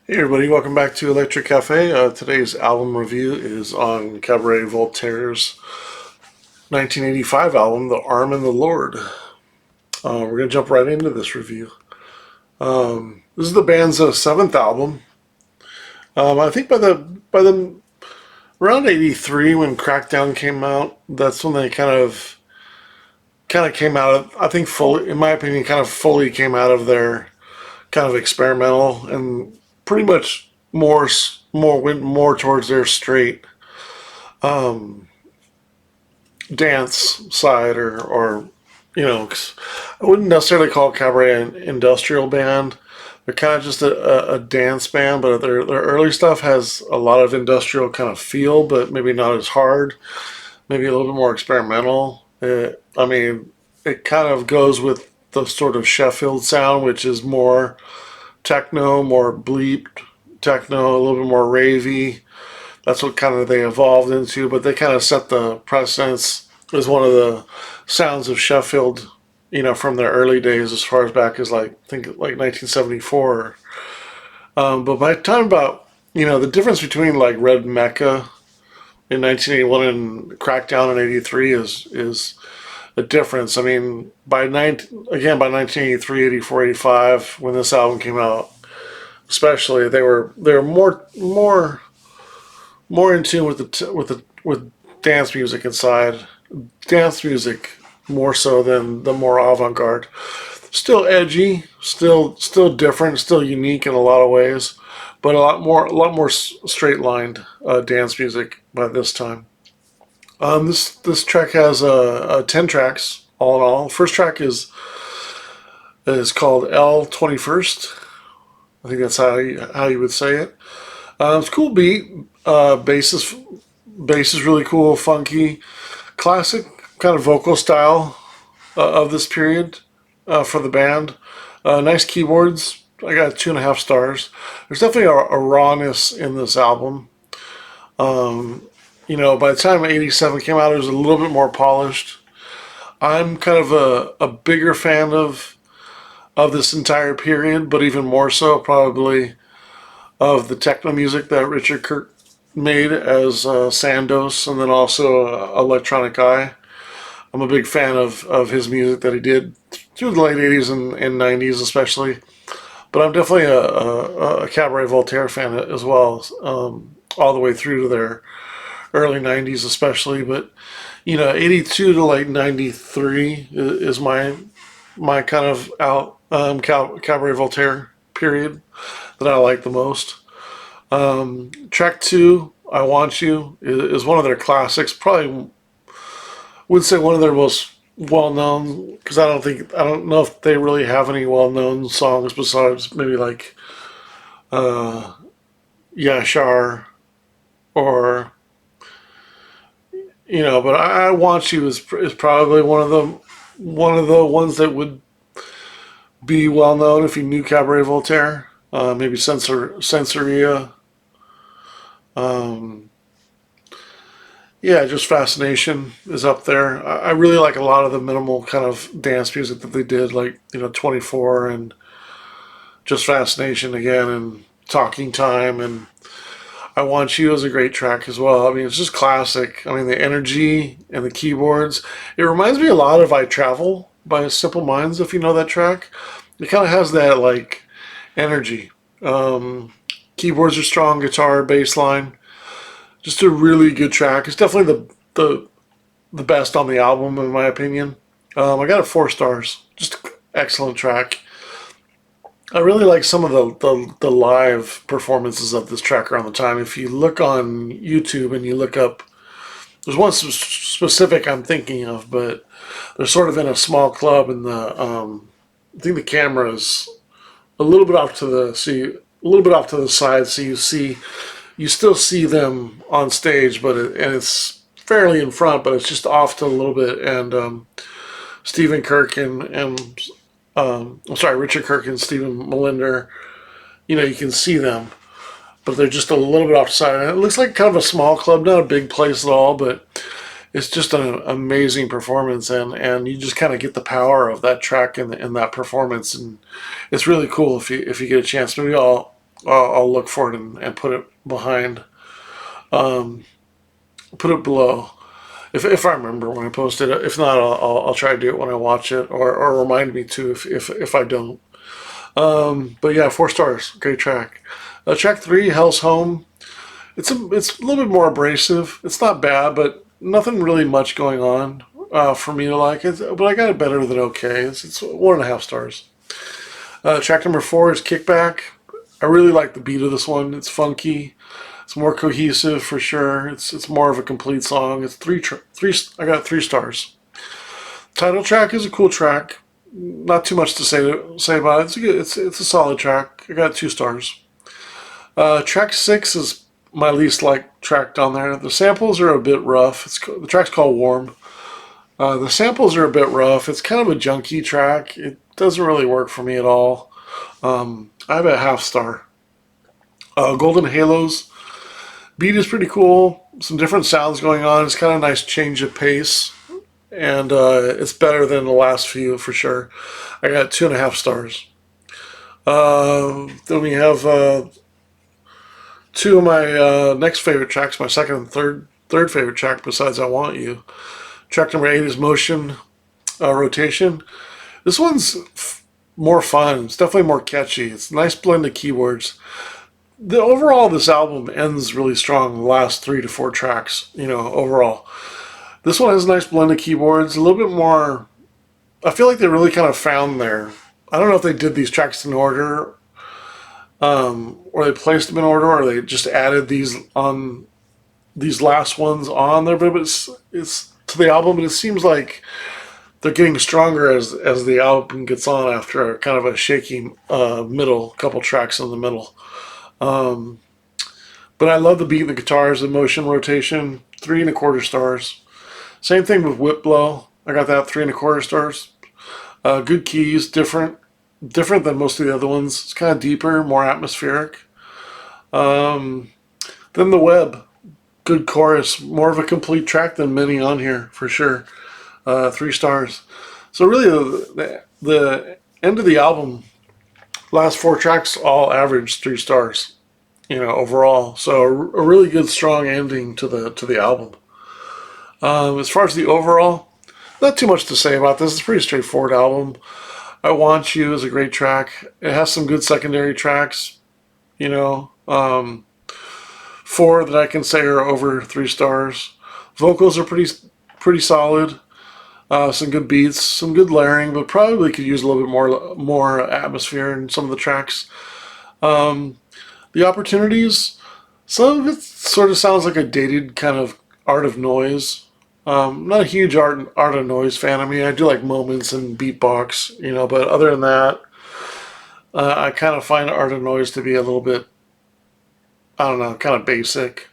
Hey everybody, welcome back to Electric Cafe. Today's album review is on Cabaret Voltaire's 1985 album, The Arm and the Lord. We're going to jump right into this review. This is the band's seventh album. I think by the around '83 when Crackdown came out, that's when they kind of came out of, I think fully, in my opinion, kind of fully came out of their kind of experimental and pretty much more went more towards their straight dance side or I wouldn't necessarily call Cabaret an industrial band. They're kind of just a dance band, but their early stuff has a lot of industrial kind of feel, but maybe not as hard, maybe a little bit more experimental. It kind of goes with the sort of Sheffield sound, which is more techno, more bleeped techno, a little bit more ravey. That's what kind of they evolved into, but they kind of set the precedence as one of the sounds of Sheffield, from their early days, as far as back as like I think like 1974. But by the time about the difference between like Red Mecca in 1981 and Crackdown in '83 is a difference. I mean, by 1983, '84, '85, when this album came out, especially they were more in tune with with dance music inside. Dance music more so than the more avant-garde. Still edgy, still different, still unique in a lot of ways, but a lot more straight-lined dance music by this time. This track has 10 tracks all in all. First track is called L 21st. I think that's how you would say it. It's a cool beat. Bass is really cool, funky, classic kind of vocal style of this period for the band. Nice keyboards. I got 2.5 stars. There's definitely a rawness in this album. By the time '87 came out, it was a little bit more polished. I'm kind of a bigger fan of this entire period, but even more so probably of the techno music that Richard Kirk made as Sandos, and then also Electronic Eye. I'm a big fan of his music that he did through the late '80s and '90s especially. But I'm definitely a Cabaret Voltaire fan as well, all the way through to their early '90s especially. But '82 to like '93 is my kind of Cabaret Voltaire period that I like the most. Track two, I Want You, is one of their classics. Probably would say one of their most well known, because I don't know if they really have any well known songs besides maybe like Yashar or but I Want You is probably one of the ones that would be well known if you knew Cabaret Voltaire. Maybe Sensoria. Um, yeah, just Fascination is up there. I really like a lot of the minimal kind of dance music that they did, like 24 and just Fascination again, and Talking Time, and I Want You is a great track as well. I mean, it's just classic. I mean, the energy and the keyboards. It reminds me a lot of I Travel by Simple Minds, if you know that track. It kind of has that like energy. Keyboards are strong, guitar, bass line. Just a really good track. It's definitely the best on the album in my opinion. I got it 4 stars. Just excellent track. I really like some of the live performances of this track around the time. If you look on YouTube and you look up, there's one specific I'm thinking of, but they're sort of in a small club, and I think the camera is a little bit off to a little bit off to the side, so you still see them on stage, and it's fairly in front, but it's just off to a little bit. And Stephen Kirk and I'm sorry, Richard Kirk and Stephen Melinder, you can see them, but they're just a little bit offside. And it looks like kind of a small club, not a big place at all, but it's just an amazing performance, and you just kind of get the power of that track in that performance, and it's really cool if you get a chance. Maybe I'll I'll look for it and put it behind, put it below. If I remember when I post it. If not, I'll try to do it when I watch it, or remind me to if I don't. But yeah, 4 stars. Great track. Track 3, Hell's Home. It's a little bit more abrasive. It's not bad, but nothing really much going on for me to like it. But I got it better than okay. It's 1.5 stars. Track number 4 is Kickback. I really like the beat of this one. It's funky. It's more cohesive for sure. It's more of a complete song. It's three. I got 3 stars. Title track is a cool track. Not too much to say about it. It's a solid track. I got 2 stars. Track 6 is my least liked track down there. The samples are a bit rough. The track's called Warm. The samples are a bit rough. It's kind of a junky track. It doesn't really work for me at all. I have a 0.5 star. Golden Halos. Beat is pretty cool. Some different sounds going on. It's kind of a nice change of pace. And it's better than the last few for sure. I got 2.5 stars. Then we have 2 of my next favorite tracks, my second and third favorite track besides I Want You. Track number 8 is Motion Rotation. This one's more fun. It's definitely more catchy. It's a nice blend of keywords. Overall, this album ends really strong. The last 3 to 4 tracks, overall. This one has a nice blend of keyboards. A little bit more. I feel like they really kind of found their. I don't know if they did these tracks in order, or they placed them in order, or they just added these last ones on there. But it's to the album, and it seems like they're getting stronger as the album gets on after a kind of a shaky middle, couple tracks in the middle. But I love the beat and the guitars, the motion rotation, 3.25 stars. Same thing with Whip Blow. I got that 3.25 stars. Good keys, different than most of the other ones. It's kind of deeper, more atmospheric. Then the Web, good chorus, more of a complete track than many on here for sure. 3 stars. So really, the end of the album, last 4 tracks all average 3 stars, overall. So a really good, strong ending to the album. As far as the overall, not too much to say about this. It's a pretty straightforward album. I Want You is a great track. It has some good secondary tracks, 4 that I can say are over 3 stars. Vocals are pretty solid. Some good beats, some good layering, but probably could use a little bit more atmosphere in some of the tracks. The opportunities, some of it sort of sounds like a dated kind of Art of Noise. Not a huge art of noise fan. I mean, I do like moments and beatbox, but other than that, I kind of find Art of Noise to be a little bit, I don't know, kind of basic.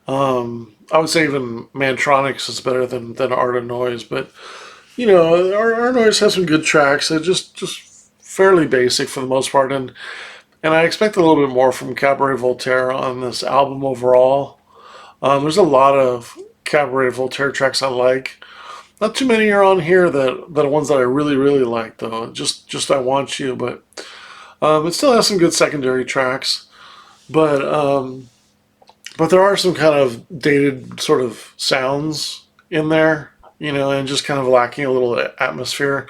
I would say even Mantronics is better than Art of Noise, but Art of Noise has some good tracks. They're just fairly basic for the most part, and I expect a little bit more from Cabaret Voltaire on this album overall. There's a lot of Cabaret Voltaire tracks I like. Not too many are on here that are ones that I really, really like, though. Just I Want You, but it still has some good secondary tracks. But there are some kind of dated sort of sounds in there, and just kind of lacking a little atmosphere.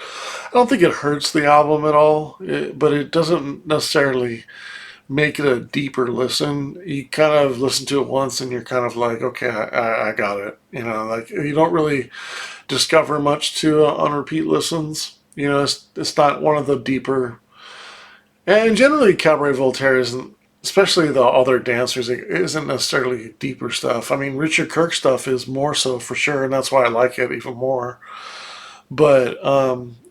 I don't think it hurts the album at all, but it doesn't necessarily make it a deeper listen. You kind of listen to it once and you're kind of like, okay, I got it. Like you don't really discover much to on repeat listens. It's not one of the deeper. And generally, Cabaret Voltaire isn't, especially the other dance music, isn't necessarily deeper stuff. I mean, Richard Kirk stuff is more so for sure, and that's why I like it even more. But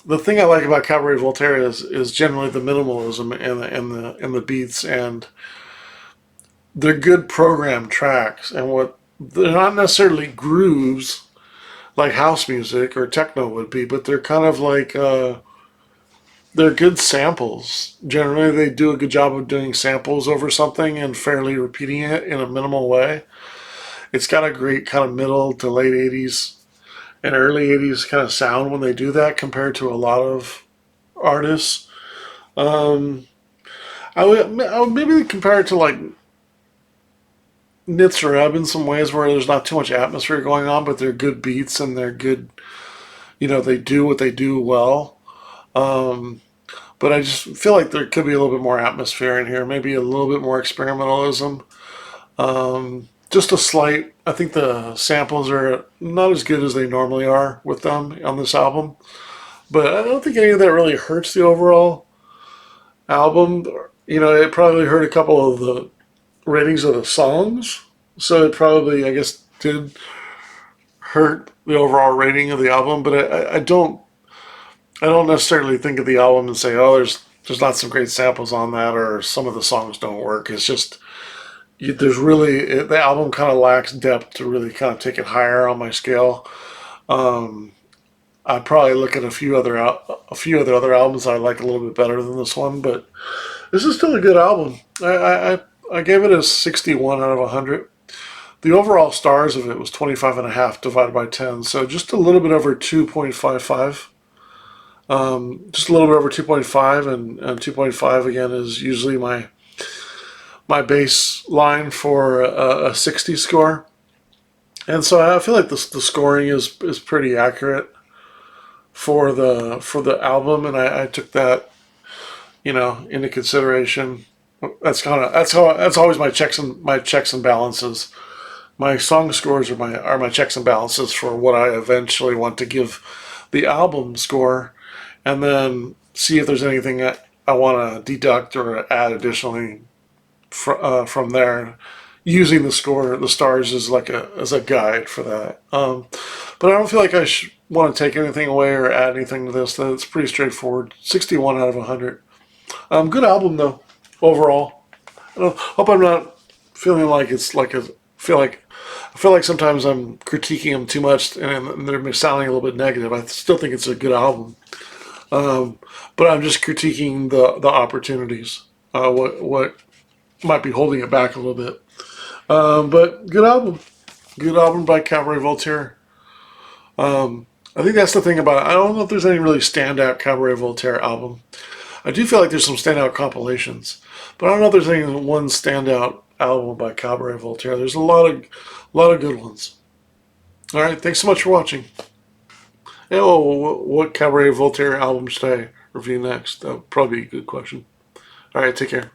the thing I like about Cabaret Voltaire is generally the minimalism and the beats, and they're good programmed tracks, and they're not necessarily grooves like house music or techno would be, but they're kind of like they're good samples. Generally, they do a good job of doing samples over something and fairly repeating it in a minimal way. It's got a great kind of middle to late 80s and early 80s kind of sound when they do that compared to a lot of artists. I would maybe compare it to like Nits or Ebb in some ways where there's not too much atmosphere going on, but they're good beats and they're good. They do what they do well. Um, but I just feel like there could be a little bit more atmosphere in here, maybe a little bit more experimentalism. Just a slight. I think the samples are not as good as they normally are with them on this album, but I don't think any of that really hurts the overall album. It probably hurt a couple of the ratings of the songs, so it probably, I guess, did hurt the overall rating of the album. But I don't necessarily think of the album and say, oh, there's not some great samples on that, or some of the songs don't work. It's just there's really the album kind of lacks depth to really kind of take it higher on my scale. Um, I'd probably look at a few other albums I like a little bit better than this one, but this is still a good album. I gave it a 61 out of 100. The overall stars of it was 25 and a half divided by 10, so just a little bit over 2.55. Just a little bit over 2.5, and 2.5 again is usually my baseline for a 60 score. And so I feel like the scoring is pretty accurate for the album, and I took that into consideration. That's always my checks and balances. My song scores are my checks and balances for what I eventually want to give the album score, and then see if there's anything I want to deduct or add additionally from there, using the stars as like a guide for that. But I don't feel like I want to take anything away or add anything to this. It's pretty straightforward. 61 out of 100. Good album though, overall. Hope I'm not feeling like it's like a feel like I feel like sometimes I'm critiquing them too much and they're sounding a little bit negative. I still think it's a good album, um, but I'm just critiquing the opportunities. What might be holding it back a little bit. But good album by Cabaret Voltaire. I think that's the thing about it. I don't know if there's any really standout Cabaret Voltaire album. I do feel like there's some standout compilations, but I don't know if there's any one standout album by Cabaret Voltaire. There's a lot of good ones. All right, thanks so much for watching. And, what Cabaret Voltaire album should I review next? That would probably be a good question. All right, take care.